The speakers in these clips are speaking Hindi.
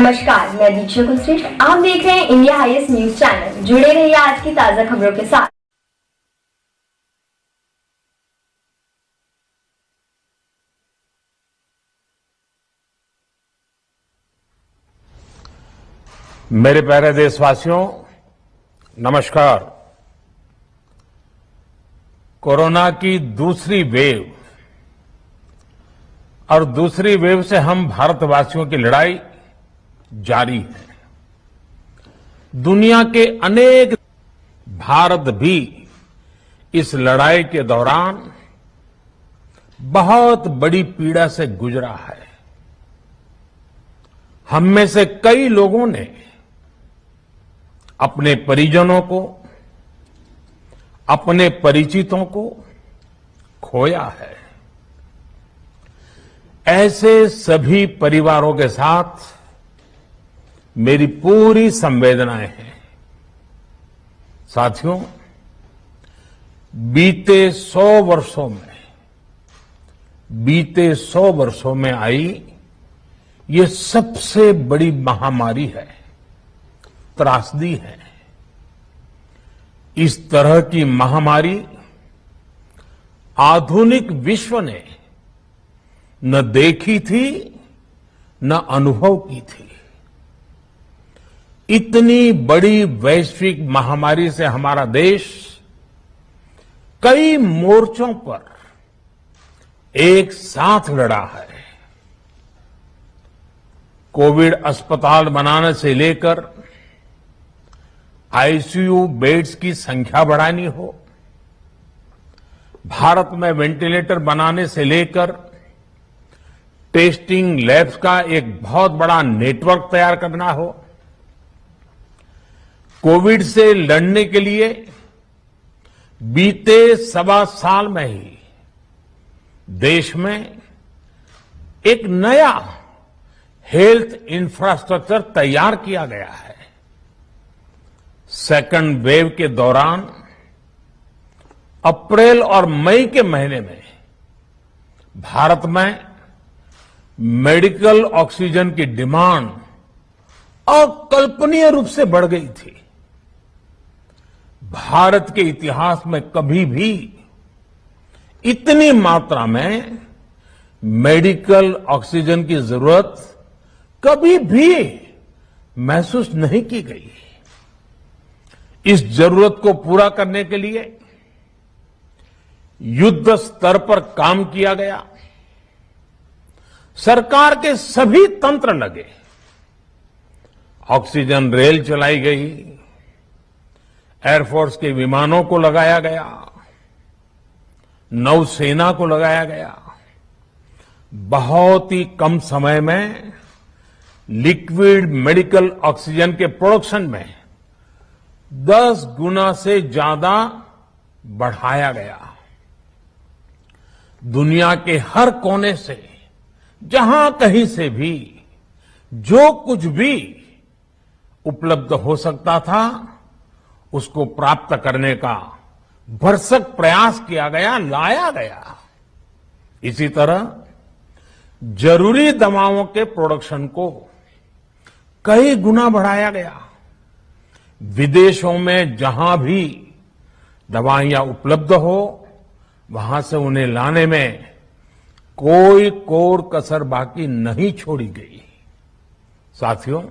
नमस्कार, मैं दीक्षा कुलश्रेष्ठ। आप देख रहे हैं इंडिया हाईएस्ट न्यूज चैनल। जुड़े रहिए आज की ताजा खबरों के साथ। मेरे प्यारे देशवासियों, नमस्कार। कोरोना की दूसरी वेव और दूसरी वेव से हम भारतवासियों की लड़ाई जारी है। दुनिया के अनेक भारत भी इस लड़ाई के दौरान बहुत बड़ी पीड़ा से गुजरा है। हम में से कई लोगों ने अपने परिजनों को, अपने परिचितों को खोया है। ऐसे सभी परिवारों के साथ मेरी पूरी संवेदनाएं हैं। साथियों, बीते 100 वर्षों में आई ये सबसे बड़ी महामारी है, त्रासदी है। इस तरह की महामारी आधुनिक विश्व ने न देखी थी, न अनुभव की थी। इतनी बड़ी वैश्विक महामारी से हमारा देश कई मोर्चों पर एक साथ लड़ा है। कोविड अस्पताल बनाने से लेकर आईसीयू बेड्स की संख्या बढ़ानी हो, भारत में वेंटिलेटर बनाने से लेकर टेस्टिंग लैब्स का एक बहुत बड़ा नेटवर्क तैयार करना हो, कोविड से लड़ने के लिए बीते 1.25 साल में ही देश में एक नया हेल्थ इंफ्रास्ट्रक्चर तैयार किया गया है। सेकंड वेव के दौरान अप्रैल और मई के महीने में भारत में मेडिकल ऑक्सीजन की डिमांड अकल्पनीय रूप से बढ़ गई थी। भारत के इतिहास में कभी भी इतनी मात्रा में मेडिकल ऑक्सीजन की जरूरत कभी भी महसूस नहीं की गई। इस जरूरत को पूरा करने के लिए युद्ध स्तर पर काम किया गया। सरकार के सभी तंत्र लगे। ऑक्सीजन रेल चलाई गई, एयरफोर्स के विमानों को लगाया गया, नौसेना को लगाया गया। बहुत ही कम समय में लिक्विड मेडिकल ऑक्सीजन के प्रोडक्शन में 10 गुना से ज्यादा बढ़ाया गया। दुनिया के हर कोने से, जहां कहीं से भी जो कुछ भी उपलब्ध हो सकता था, उसको प्राप्त करने का भरसक प्रयास किया गया, लाया गया। इसी तरह जरूरी दवाओं के प्रोडक्शन को कई गुना बढ़ाया गया। विदेशों में जहां भी दवाइयां उपलब्ध हो, वहां से उन्हें लाने में कोई कोर कसर बाकी नहीं छोड़ी गई। साथियों,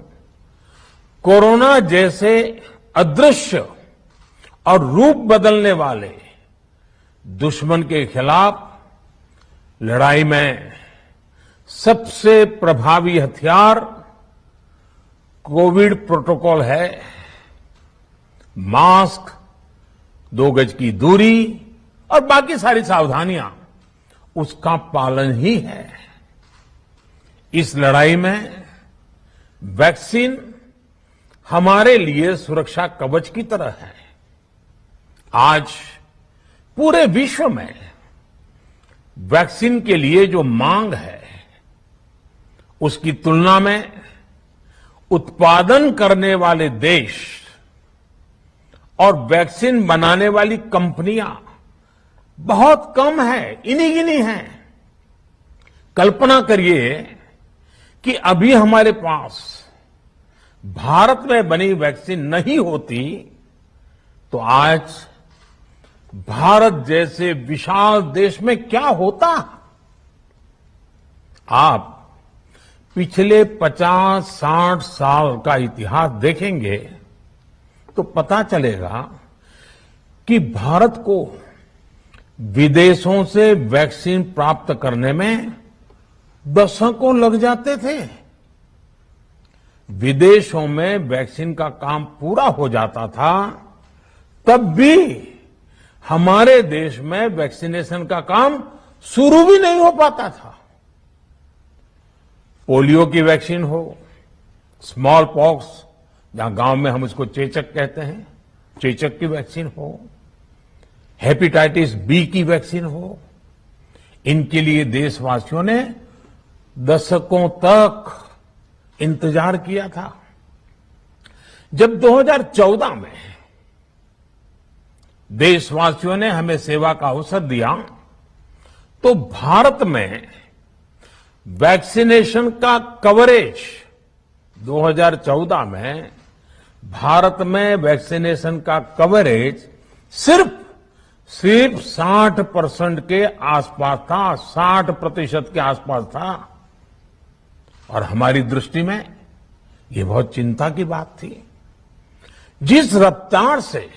कोरोना जैसे अदृश्य और रूप बदलने वाले दुश्मन के खिलाफ लड़ाई में सबसे प्रभावी हथियार कोविड प्रोटोकॉल है। मास्क, 2 गज की दूरी और बाकी सारी सावधानियां उसका पालन ही है। इस लड़ाई में वैक्सीन हमारे लिए सुरक्षा कवच की तरह है। आज पूरे विश्व में वैक्सीन के लिए जो मांग है, उसकी तुलना में उत्पादन करने वाले देश और वैक्सीन बनाने वाली कंपनियां बहुत कम है, इन्हीं गिनी हैं। कल्पना करिए कि अभी हमारे पास भारत में बनी वैक्सीन नहीं होती तो आज भारत जैसे विशाल देश में क्या होता। आप पिछले 50-60 साल का इतिहास देखेंगे तो पता चलेगा कि भारत को विदेशों से वैक्सीन प्राप्त करने में दशकों लग जाते थे। विदेशों में वैक्सीन का काम पूरा हो जाता था, तब भी हमारे देश में वैक्सीनेशन का काम शुरू भी नहीं हो पाता था। पोलियो की वैक्सीन हो, स्मॉल पॉक्स, जहां गांव में हम इसको चेचक कहते हैं, चेचक की वैक्सीन हो, हेपेटाइटिस बी की वैक्सीन हो, इनके लिए देशवासियों ने दशकों तक इंतजार किया था। जब 2014 में देशवासियों ने हमें सेवा का अवसर दिया तो भारत में वैक्सीनेशन का कवरेज 2014 में भारत में वैक्सीनेशन का कवरेज सिर्फ 60% के आसपास था, 60% के आसपास था। और हमारी दृष्टि में ये बहुत चिंता की बात थी। जिस रफ्तार से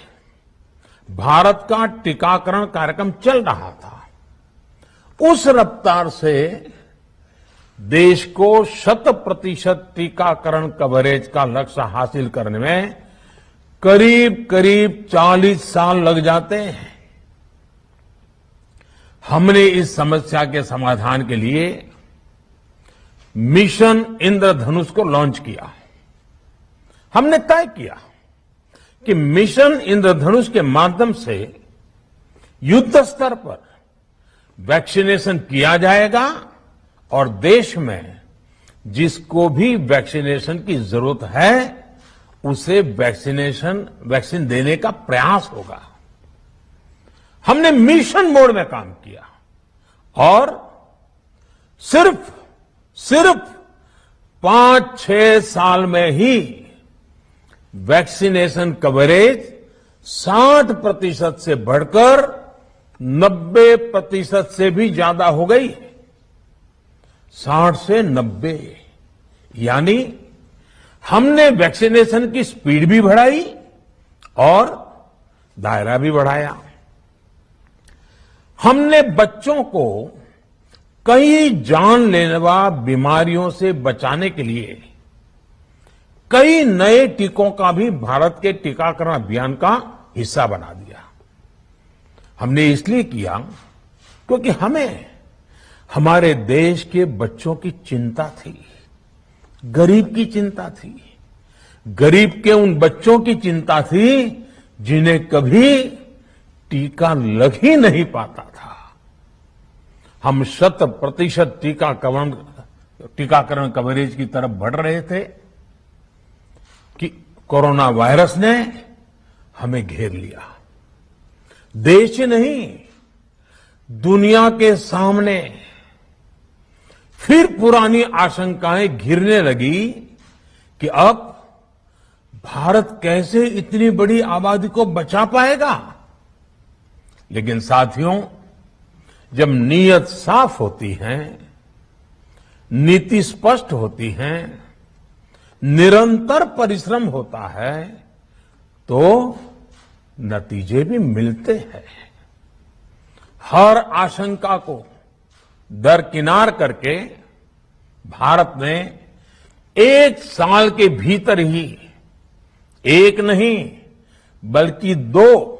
भारत का टीकाकरण कार्यक्रम चल रहा था, उस रफ्तार से देश को 100% टीकाकरण कवरेज का लक्ष्य हासिल करने में करीब करीब 40 साल लग जाते हैं। हमने इस समस्या के समाधान के लिए मिशन इंद्रधनुष को लॉन्च किया। हमने तय किया कि मिशन इंद्रधनुष के माध्यम से युद्ध स्तर पर वैक्सीनेशन किया जाएगा और देश में जिसको भी वैक्सीनेशन की जरूरत है उसे वैक्सीन देने का प्रयास होगा। हमने मिशन मोड में काम किया और सिर्फ 5-6 साल में ही वैक्सीनेशन कवरेज 60% से बढ़कर 90% से भी ज्यादा हो गई। 60 से 90, यानी हमने वैक्सीनेशन की स्पीड भी बढ़ाई और दायरा भी बढ़ाया। हमने बच्चों को कई जानलेवा बीमारियों से बचाने के लिए कई नए टीकों का भी भारत के टीकाकरण अभियान का हिस्सा बना दिया। हमने इसलिए किया क्योंकि हमें हमारे देश के बच्चों की चिंता थी, गरीब की चिंता थी, गरीब के उन बच्चों की चिंता थी जिन्हें कभी टीका लग ही नहीं पाता था। हम 100% टीकाकरण कवरेज की तरफ बढ़ रहे थे कि कोरोना वायरस ने हमें घेर लिया। देश ही नहीं, दुनिया के सामने फिर पुरानी आशंकाएं घिरने लगी कि अब भारत कैसे इतनी बड़ी आबादी को बचा पाएगा। लेकिन साथियों, जब नीयत साफ होती है, नीति स्पष्ट होती है, निरंतर परिश्रम होता है तो नतीजे भी मिलते हैं। हर आशंका को दरकिनार करके भारत ने 1 साल के भीतर ही एक नहीं बल्कि 2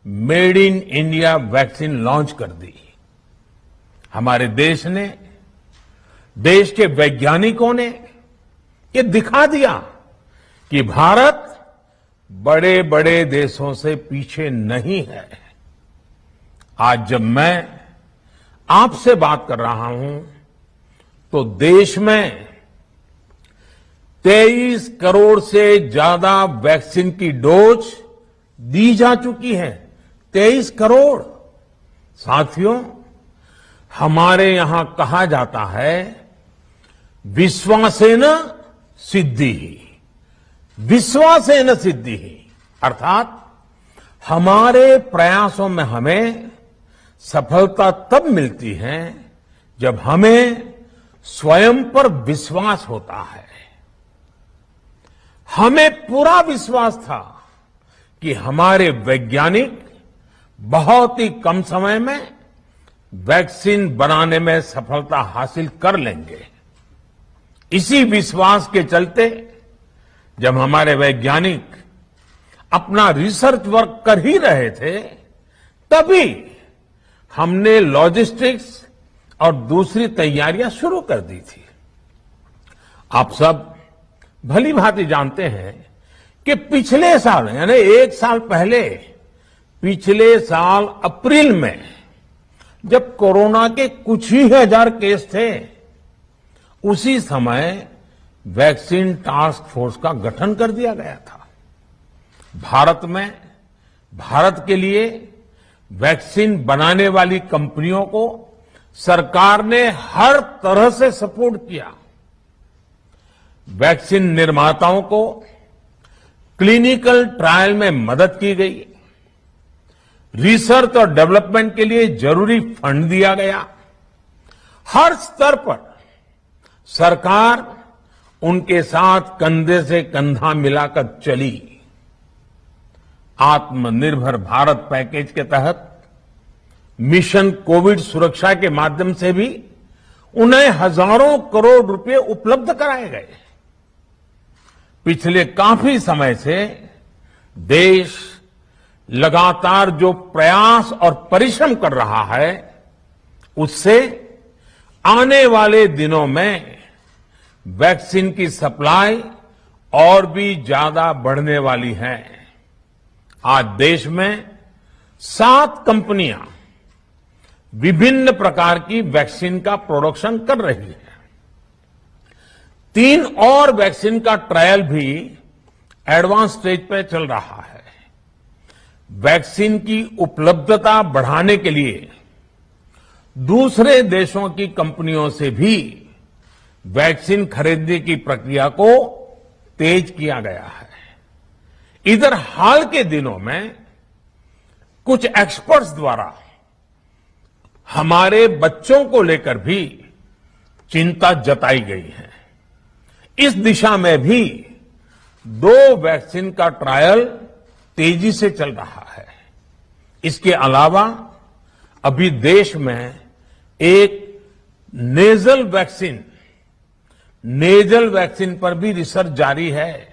made in India vaccine launch कर दी। हमारे देश ने, देश के वैज्ञानिकों ने ये दिखा दिया कि भारत बड़े बड़े देशों से पीछे नहीं है। आज जब मैं आपसे बात कर रहा हूं तो देश में 23 करोड़ से ज्यादा वैक्सीन की डोज दी जा चुकी है। 23 करोड़। साथियों, हमारे यहां कहा जाता है विश्वासेन सिद्धि, विश्वासेन सिद्धि अर्थात हमारे प्रयासों में हमें सफलता तब मिलती है जब हमें स्वयं पर विश्वास होता है। हमें पूरा विश्वास था कि हमारे वैज्ञानिक बहुत ही कम समय में वैक्सीन बनाने में सफलता हासिल कर लेंगे। इसी विश्वास के चलते जब हमारे वैज्ञानिक अपना रिसर्च वर्क कर ही रहे थे, तभी हमने लॉजिस्टिक्स और दूसरी तैयारियां शुरू कर दी थी। आप सब भली भांति जानते हैं कि पिछले साल यानी 1 साल पहले, पिछले साल अप्रैल में जब कोरोना के कुछ ही हजार केस थे, उसी समय वैक्सीन टास्क फोर्स का गठन कर दिया गया था। भारत के लिए वैक्सीन बनाने वाली कंपनियों को सरकार ने हर तरह से सपोर्ट किया। वैक्सीन निर्माताओं को क्लिनिकल ट्रायल में मदद की गई। रिसर्च और डेवलपमेंट के लिए जरूरी फंड दिया गया। हर स्तर पर सरकार उनके साथ कंधे से कंधा मिलाकर चली। आत्मनिर्भर भारत पैकेज के तहत मिशन कोविड सुरक्षा के माध्यम से भी उन्हें हजारों करोड़ रुपए उपलब्ध कराए गए। पिछले काफी समय से देश लगातार जो प्रयास और परिश्रम कर रहा है, उससे आने वाले दिनों में वैक्सीन की सप्लाई और भी ज्यादा बढ़ने वाली है। आज देश में 7 कंपनियां विभिन्न प्रकार की वैक्सीन का प्रोडक्शन कर रही है। 3 और वैक्सीन का ट्रायल भी एडवांस स्टेज पर चल रहा है। वैक्सीन की उपलब्धता बढ़ाने के लिए दूसरे देशों की कंपनियों से भी वैक्सीन खरीदने की प्रक्रिया को तेज किया गया है। इधर हाल के दिनों में कुछ एक्सपर्ट्स द्वारा हमारे बच्चों को लेकर भी चिंता जताई गई है। इस दिशा में भी 2 वैक्सीन का ट्रायल तेजी से चल रहा है। इसके अलावा अभी देश में एक नेजल वैक्सीन पर भी रिसर्च जारी है।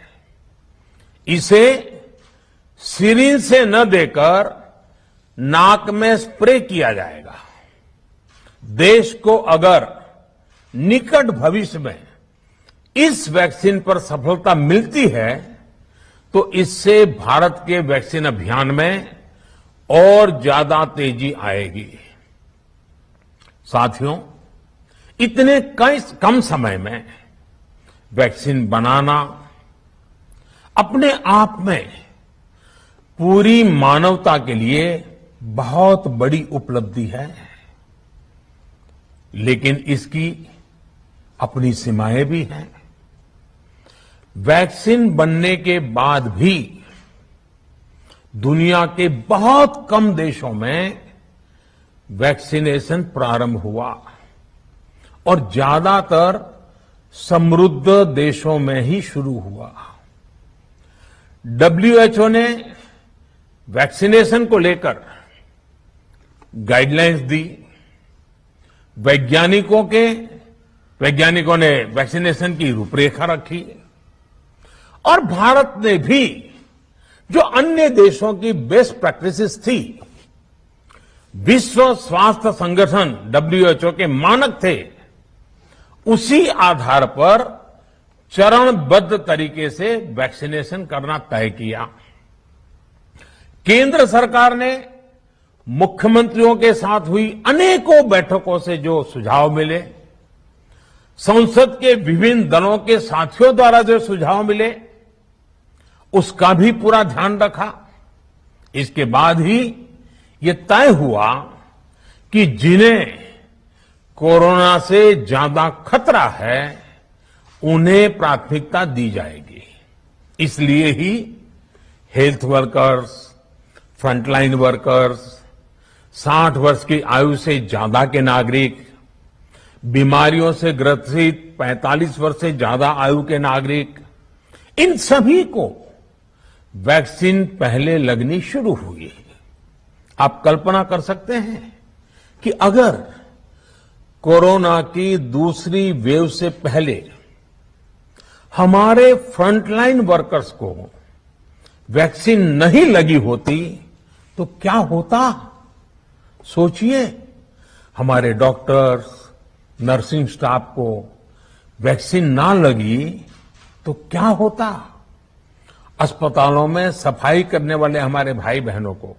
इसे सिरिंज से न देकर नाक में स्प्रे किया जाएगा। देश को अगर निकट भविष्य में इस वैक्सीन पर सफलता मिलती है, तो इससे भारत के वैक्सीन अभियान में और ज्यादा तेजी आएगी। साथियों, इतने कम समय में वैक्सीन बनाना अपने आप में पूरी मानवता के लिए बहुत बड़ी उपलब्धि है, लेकिन इसकी अपनी सीमाएं भी हैं। वैक्सीन बनने के बाद भी दुनिया के बहुत कम देशों में वैक्सीनेशन प्रारंभ हुआ और ज्यादातर समृद्ध देशों में ही शुरू हुआ। WHO ने वैक्सीनेशन को लेकर गाइडलाइंस दी। वैज्ञानिकों ने वैक्सीनेशन की रूपरेखा रखी और भारत ने भी जो अन्य देशों की बेस्ट प्रैक्टिसेस थी, विश्व स्वास्थ्य संगठन WHO के मानक थे, उसी आधार पर चरणबद्ध तरीके से वैक्सीनेशन करना तय किया। केंद्र सरकार ने मुख्यमंत्रियों के साथ हुई अनेकों बैठकों से जो सुझाव मिले, संसद के विभिन्न दलों के साथियों द्वारा जो सुझाव मिले, उसका भी पूरा ध्यान रखा। इसके बाद ही ये तय हुआ कि जिन्हें कोरोना से ज्यादा खतरा है, उन्हें प्राथमिकता दी जाएगी इसलिए ही हेल्थ वर्कर्स, फ्रंटलाइन वर्कर्स, 60 वर्ष की आयु से ज्यादा के नागरिक, बीमारियों से ग्रसित 45 वर्ष से ज्यादा आयु के नागरिक, इन सभी को वैक्सीन पहले लगनी शुरू हुई है। आप कल्पना कर सकते हैं कि अगर कोरोना की दूसरी वेव से पहले हमारे फ्रंटलाइन वर्कर्स को वैक्सीन नहीं लगी होती तो क्या होता? सोचिए, हमारे डॉक्टर्स, नर्सिंग स्टाफ को वैक्सीन ना लगी तो क्या होता? अस्पतालों में सफाई करने वाले हमारे भाई बहनों को,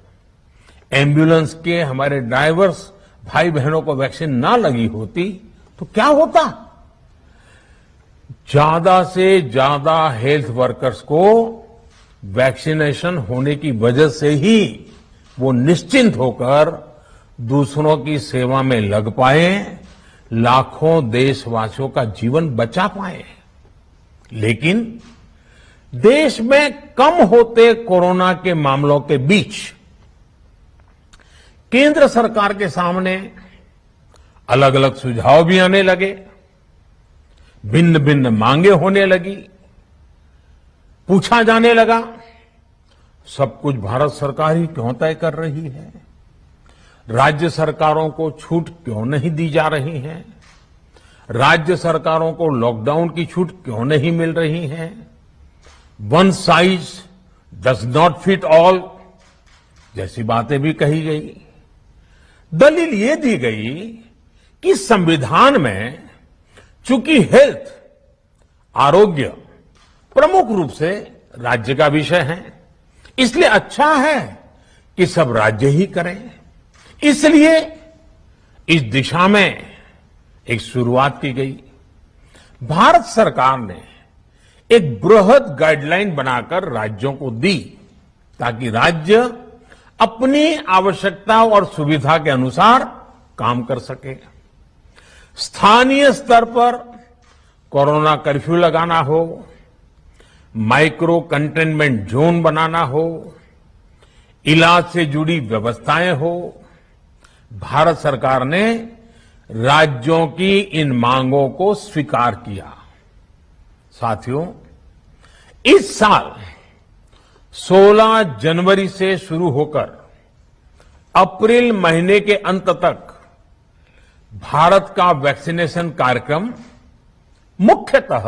एम्बुलेंस के हमारे ड्राइवर्स भाई बहनों को वैक्सीन ना लगी होती तो क्या होता? ज्यादा से ज्यादा हेल्थ वर्कर्स को वैक्सीनेशन होने की वजह से ही वो निश्चिंत होकर दूसरों की सेवा में लग पाए, लाखों देशवासियों का जीवन बचा पाए। लेकिन देश में कम होते कोरोना के मामलों के बीच केंद्र सरकार के सामने अलग अलग सुझाव भी आने लगे, भिन्न भिन्न मांगे होने लगी, पूछा जाने लगा सब कुछ भारत सरकार ही क्यों तय कर रही है? राज्य सरकारों को छूट क्यों नहीं दी जा रही है? राज्य सरकारों को लॉकडाउन की छूट क्यों नहीं मिल रही है? One size does not fit all जैसी बातें भी कही गई। दलील ये दी गई कि संविधान में चूंकि हेल्थ, आरोग्य प्रमुख रूप से राज्य का विषय है, इसलिए अच्छा है कि सब राज्य ही करें। इसलिए इस दिशा में एक शुरुआत की गई। भारत सरकार ने एक बृहद गाइडलाइन बनाकर राज्यों को दी ताकि राज्य अपनी आवश्यकता और सुविधा के अनुसार काम कर सके। स्थानीय स्तर पर कोरोना कर्फ्यू लगाना हो, माइक्रो कंटेनमेंट जोन बनाना हो, इलाज से जुड़ी व्यवस्थाएं हो, भारत सरकार ने राज्यों की इन मांगों को स्वीकार किया। साथियों, इस साल 16 जनवरी से शुरू होकर अप्रैल महीने के अंत तक भारत का वैक्सीनेशन कार्यक्रम मुख्यतः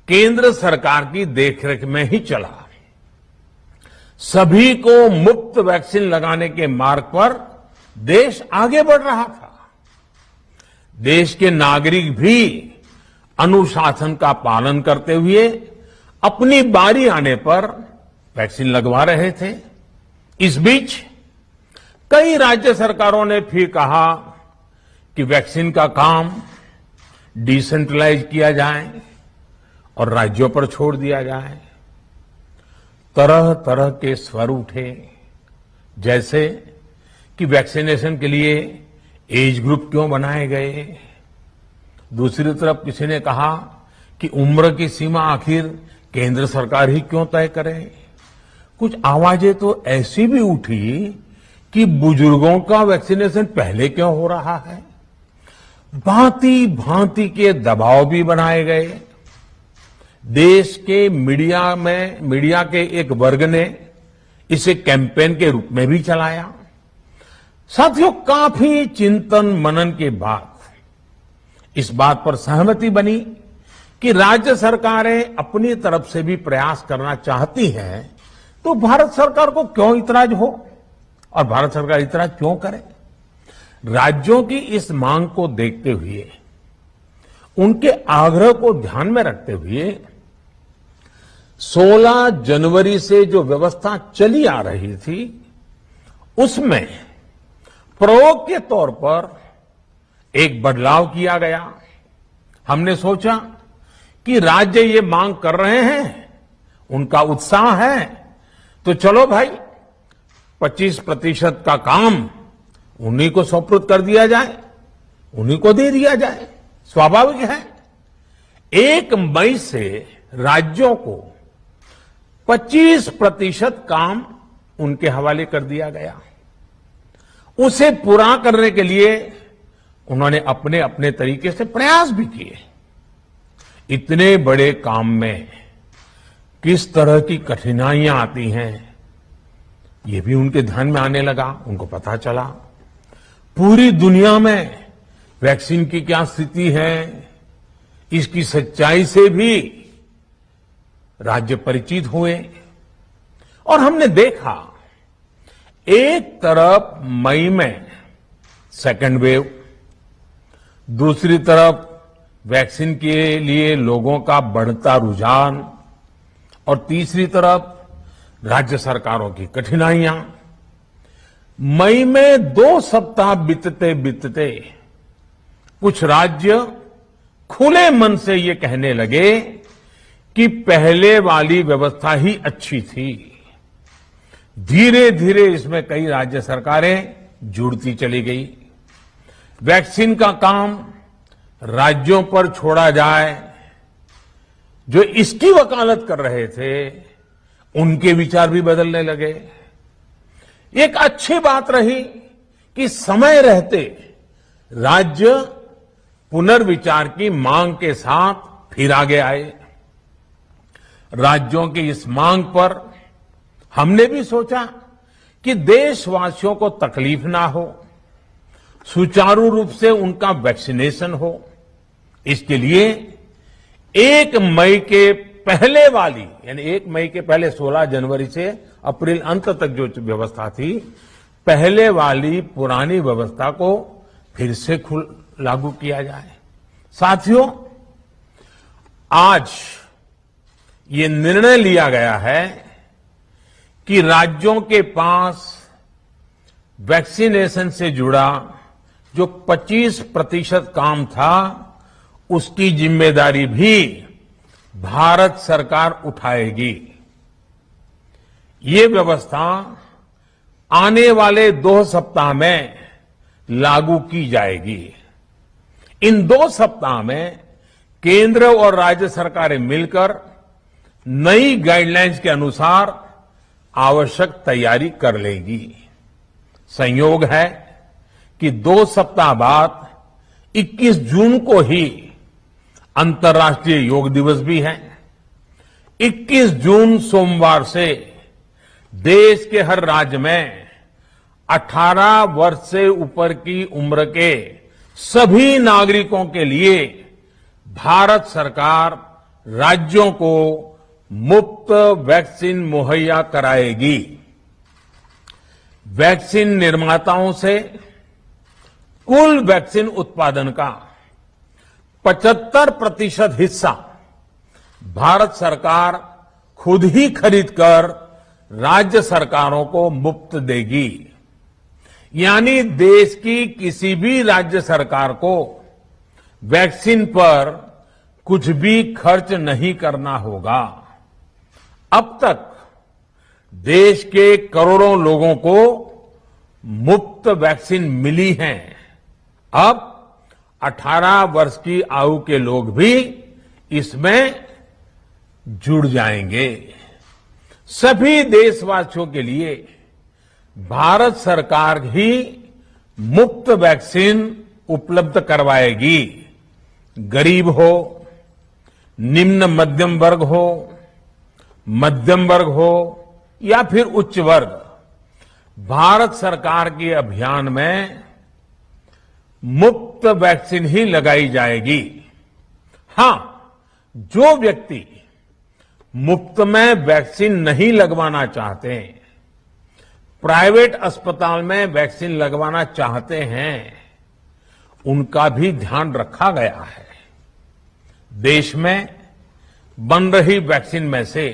केंद्र सरकार की देखरेख में ही चला। सभी को मुफ्त वैक्सीन लगाने के मार्ग पर देश आगे बढ़ रहा था। देश के नागरिक भी अनुशासन का पालन करते हुए अपनी बारी आने पर वैक्सीन लगवा रहे थे। इस बीच कई राज्य सरकारों ने फिर कहा कि वैक्सीन का काम डिसेंट्रलाइज किया जाए और राज्यों पर छोड़ दिया जाए। तरह तरह के स्वर उठे, जैसे कि वैक्सीनेशन के लिए एज ग्रुप क्यों बनाए गए। दूसरी तरफ किसी ने कहा कि उम्र की सीमा आखिर केंद्र सरकार ही क्यों तय करे। कुछ आवाजें तो ऐसी भी उठी कि बुजुर्गों का वैक्सीनेशन पहले क्यों हो रहा है। भांति भांति के दबाव भी बनाए गए। देश के मीडिया के एक वर्ग ने इसे कैंपेन के रूप में भी चलाया। साथियों, काफी चिंतन मनन के बाद इस बात पर सहमति बनी कि राज्य सरकारें अपनी तरफ से भी प्रयास करना चाहती हैं, तो भारत सरकार को क्यों इतराज हो और भारत सरकार इतराज क्यों करे। राज्यों की इस मांग को देखते हुए, उनके आग्रह को ध्यान में रखते हुए 16 जनवरी से जो व्यवस्था चली आ रही थी, उसमें प्रयोग के तौर पर एक बदलाव किया गया। हमने सोचा कि राज्य ये मांग कर रहे हैं, उनका उत्साह है, तो चलो भाई 25% का काम उन्हीं को सुपुर्द कर दिया जाए, उन्हीं को दे दिया जाए। स्वाभाविक है 1 मई से राज्यों को 25% काम उनके हवाले कर दिया गया। उसे पूरा करने के लिए उन्होंने अपने अपने तरीके से प्रयास भी किए। इतने बड़े काम में किस तरह की कठिनाइयां आती हैं, ये भी उनके ध्यान में आने लगा। उनको पता चला पूरी दुनिया में वैक्सीन की क्या स्थिति है, इसकी सच्चाई से भी राज्य परिचित हुए। और हमने देखा, एक तरफ मई में सेकेंड वेव, दूसरी तरफ वैक्सीन के लिए लोगों का बढ़ता रुझान, और तीसरी तरफ राज्य सरकारों की कठिनाइयां। मई में 2 सप्ताह बीतते बीतते कुछ राज्य खुले मन से ये कहने लगे कि पहले वाली व्यवस्था ही अच्छी थी। धीरे धीरे इसमें कई राज्य सरकारें जुड़ती चली गई। वैक्सीन का काम राज्यों पर छोड़ा जाए, जो इसकी वकालत कर रहे थे उनके विचार भी बदलने लगे। एक अच्छी बात रही कि समय रहते राज्य पुनर्विचार की मांग के साथ फिर आगे आए। राज्यों की इस मांग पर हमने भी सोचा कि देशवासियों को तकलीफ ना हो, सुचारू रूप से उनका वैक्सीनेशन हो। इसके लिए 1 मई के पहले वाली, यानी 1 मई के पहले 16 जनवरी से अप्रैल अंत तक जो व्यवस्था थी, पहले वाली पुरानी व्यवस्था को फिर से लागू किया जाए। साथियों, आज ये निर्णय लिया गया है कि राज्यों के पास वैक्सीनेशन से जुड़ा जो 25% काम था, उसकी जिम्मेदारी भी भारत सरकार उठाएगी। ये व्यवस्था आने वाले 2 सप्ताह में लागू की जाएगी। इन 2 सप्ताह में केंद्र और राज्य सरकारें मिलकर नई गाइडलाइंस के अनुसार आवश्यक तैयारी कर लेंगी। संयोग है कि 2 सप्ताह बाद 21 जून को ही अंतर्राष्ट्रीय योग दिवस भी है। 21 जून सोमवार से देश के हर राज्य में 18 वर्ष से ऊपर की उम्र के सभी नागरिकों के लिए भारत सरकार राज्यों को मुफ्त वैक्सीन मुहैया कराएगी। वैक्सीन निर्माताओं से कुल वैक्सीन उत्पादन का 75% हिस्सा भारत सरकार खुद ही खरीदकर राज्य सरकारों को मुफ्त देगी। यानी देश की किसी भी राज्य सरकार को वैक्सीन पर कुछ भी खर्च नहीं करना होगा। अब तक देश के करोड़ों लोगों को मुफ्त वैक्सीन मिली है। अब 18 वर्ष की आयु के लोग भी इसमें जुड़ जाएंगे। सभी देशवासियों के लिए भारत सरकार ही मुफ्त वैक्सीन उपलब्ध करवाएगी। गरीब हो, निम्न मध्यम वर्ग हो, मध्यम वर्ग हो या फिर उच्च वर्ग, भारत सरकार के अभियान में मुफ्त वैक्सीन ही लगाई जाएगी। हां, जो व्यक्ति मुफ्त में वैक्सीन नहीं लगवाना चाहते, प्राइवेट अस्पताल में वैक्सीन लगवाना चाहते हैं, उनका भी ध्यान रखा गया है। देश में बन रही वैक्सीन में से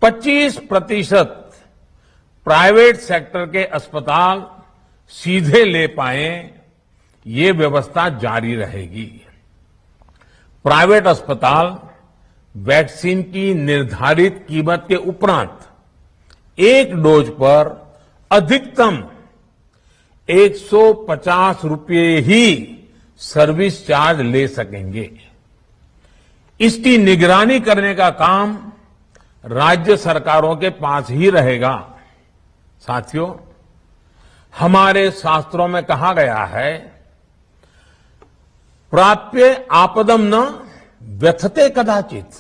25% प्राइवेट सेक्टर के अस्पताल सीधे ले पाए, ये व्यवस्था जारी रहेगी। प्राइवेट अस्पताल वैक्सीन की निर्धारित कीमत के उपरांत एक डोज पर अधिकतम 150 रुपये ही सर्विस चार्ज ले सकेंगे। इसकी निगरानी करने का काम राज्य सरकारों के पास ही रहेगा। साथियों, हमारे शास्त्रों में कहा गया है, प्राप्य आपदम न व्यथते कदाचित,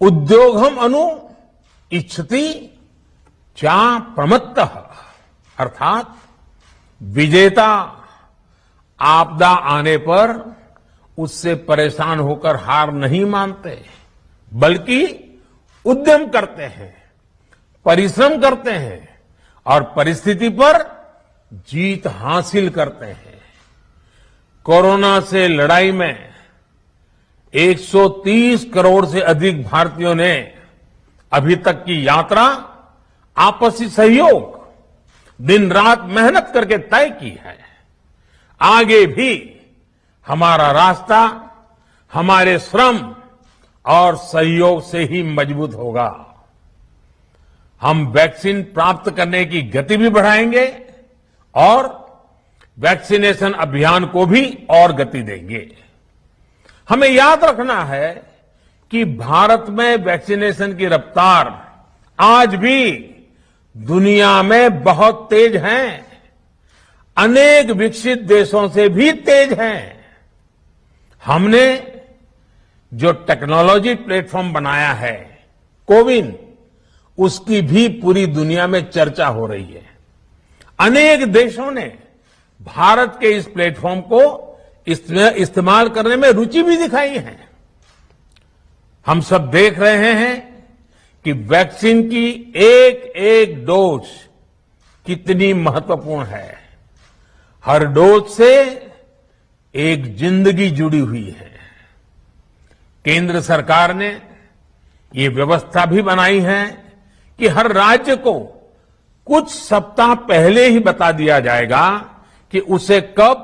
उद्योगम अनु इच्छति चा प्रमत्तः। अर्थात विजेता आपदा आने पर उससे परेशान होकर हार नहीं मानते, बल्कि उद्यम करते हैं, परिश्रम करते हैं और परिस्थिति पर जीत हासिल करते हैं। कोरोना से लड़ाई में 130 करोड़ से अधिक भारतीयों ने अभी तक की यात्रा आपसी सहयोग, दिन रात मेहनत करके तय की है। आगे भी हमारा रास्ता हमारे श्रम और सहयोग से ही मजबूत होगा। हम वैक्सीन प्राप्त करने की गति भी बढ़ाएंगे और वैक्सीनेशन अभियान को भी और गति देंगे। हमें याद रखना है कि भारत में वैक्सीनेशन की रफ्तार आज भी दुनिया में बहुत तेज है, अनेक विकसित देशों से भी तेज है। हमने जो टेक्नोलॉजी प्लेटफॉर्म बनाया है, कोविन, उसकी भी पूरी दुनिया में चर्चा हो रही है। अनेक देशों ने भारत के इस प्लेटफॉर्म को इस्तेमाल करने में रुचि भी दिखाई है। हम सब देख रहे हैं कि वैक्सीन की एक एक डोज कितनी महत्वपूर्ण है। हर डोज से एक जिंदगी जुड़ी हुई है। केंद्र सरकार ने ये व्यवस्था भी बनाई है कि हर राज्य को कुछ सप्ताह पहले ही बता दिया जाएगा कि उसे कब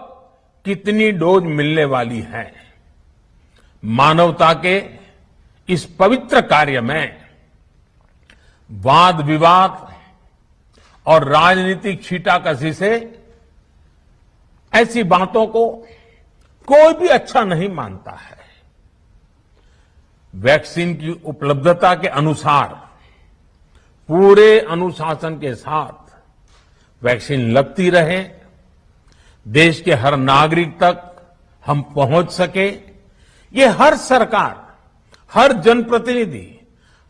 कितनी डोज मिलने वाली है। मानवता के इस पवित्र कार्य में वाद विवाद और राजनीतिक छींटाकशी से ऐसी बातों को कोई भी अच्छा नहीं मानता है। वैक्सीन की उपलब्धता के अनुसार पूरे अनुशासन के साथ वैक्सीन लगती रहे, देश के हर नागरिक तक हम पहुंच सके, ये हर सरकार, हर जनप्रतिनिधि,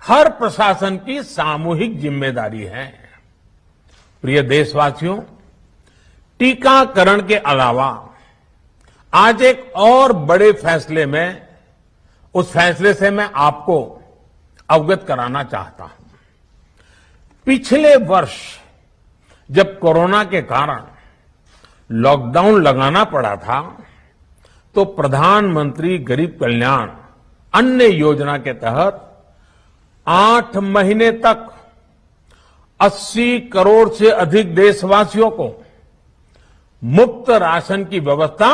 हर प्रशासन की सामूहिक जिम्मेदारी है। प्रिय देशवासियों, टीकाकरण के अलावा आज एक और बड़े फैसले में, उस फैसले से मैं आपको अवगत कराना चाहता हूं। पिछले वर्ष जब कोरोना के कारण लॉकडाउन लगाना पड़ा था, तो प्रधानमंत्री गरीब कल्याण अन्न योजना के तहत 8 महीने तक 80 करोड़ से अधिक देशवासियों को मुफ्त राशन की व्यवस्था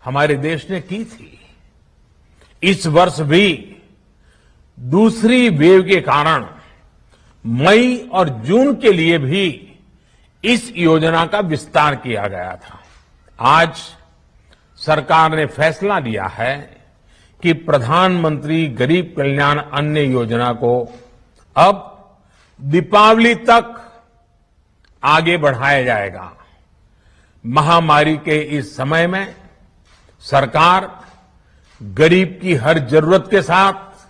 हमारे देश ने की थी। इस वर्ष भी दूसरी वेव के कारण मई और जून के लिए भी इस योजना का विस्तार किया गया था। आज सरकार ने फैसला लिया है कि प्रधानमंत्री गरीब कल्याण अन्न योजना को अब दीपावली तक आगे बढ़ाया जाएगा। महामारी के इस समय में सरकार गरीब की हर जरूरत के साथ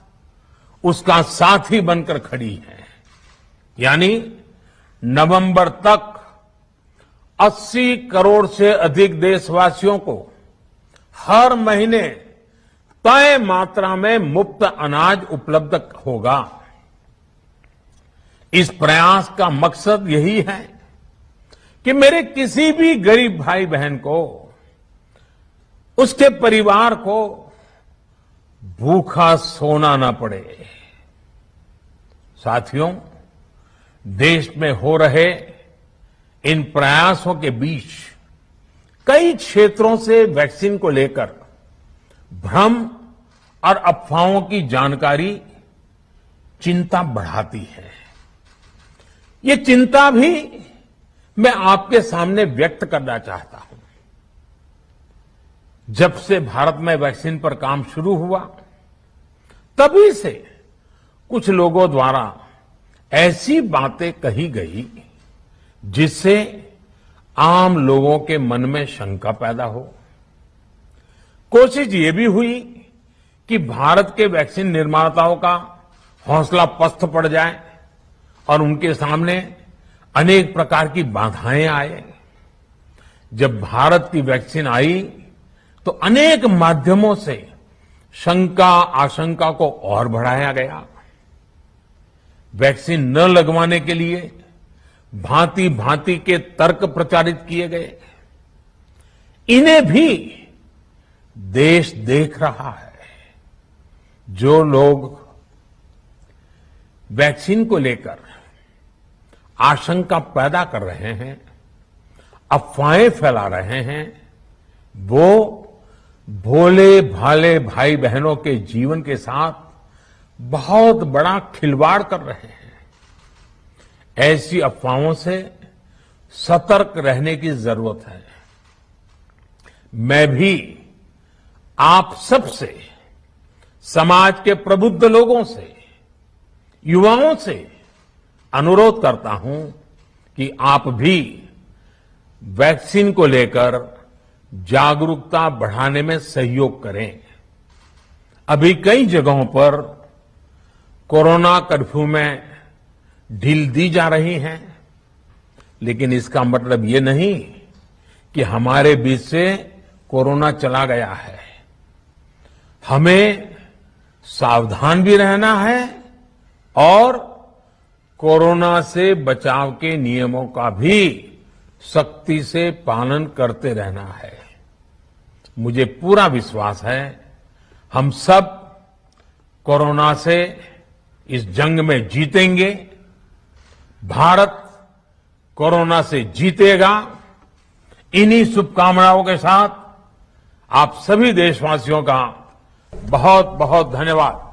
उसका साथी बनकर खड़ी है। यानी नवंबर तक 80 करोड़ से अधिक देशवासियों को हर महीने तय मात्रा में मुफ्त अनाज उपलब्ध होगा। इस प्रयास का मकसद यही है कि मेरे किसी भी गरीब भाई बहन को, उसके परिवार को भूखा सोना न पड़े। साथियों, देश में हो रहे इन प्रयासों के बीच कई क्षेत्रों से वैक्सीन को लेकर भ्रम और अफवाहों की जानकारी चिंता बढ़ाती है। ये चिंता भी मैं आपके सामने व्यक्त करना चाहता हूं। जब से भारत में वैक्सीन पर काम शुरू हुआ, तभी से कुछ लोगों द्वारा ऐसी बातें कही गई जिससे आम लोगों के मन में शंका पैदा हो। कोशिश ये भी हुई कि भारत के वैक्सीन निर्माताओं का हौसला पस्त पड़ जाए और उनके सामने अनेक प्रकार की बाधाएं आए। जब भारत की वैक्सीन आई तो अनेक माध्यमों से शंका आशंका को और बढ़ाया गया। वैक्सीन न लगवाने के लिए भांति भांति के तर्क प्रचारित किए गए। इन्हें भी देश देख रहा है। जो लोग वैक्सीन को लेकर आशंका पैदा कर रहे हैं, अफवाहें फैला रहे हैं, वो भोले भाले भाई बहनों के जीवन के साथ बहुत बड़ा खिलवाड़ कर रहे हैं। ऐसी अफवाहों से सतर्क रहने की जरूरत है। मैं भी आप सबसे, समाज के प्रबुद्ध लोगों से, युवाओं से अनुरोध करता हूं कि आप भी वैक्सीन को लेकर जागरूकता बढ़ाने में सहयोग करें। अभी कई जगहों पर कोरोना कर्फ्यू में ढील दी जा रही है, लेकिन इसका मतलब ये नहीं कि हमारे बीच से कोरोना चला गया है। हमें सावधान भी रहना है और कोरोना से बचाव के नियमों का भी सख्ती से पालन करते रहना है। मुझे पूरा विश्वास है हम सब कोरोना से इस जंग में जीतेंगे। भारत कोरोना से जीतेगा। इन्हीं शुभकामनाओं के साथ आप सभी देशवासियों का बहुत बहुत धन्यवाद।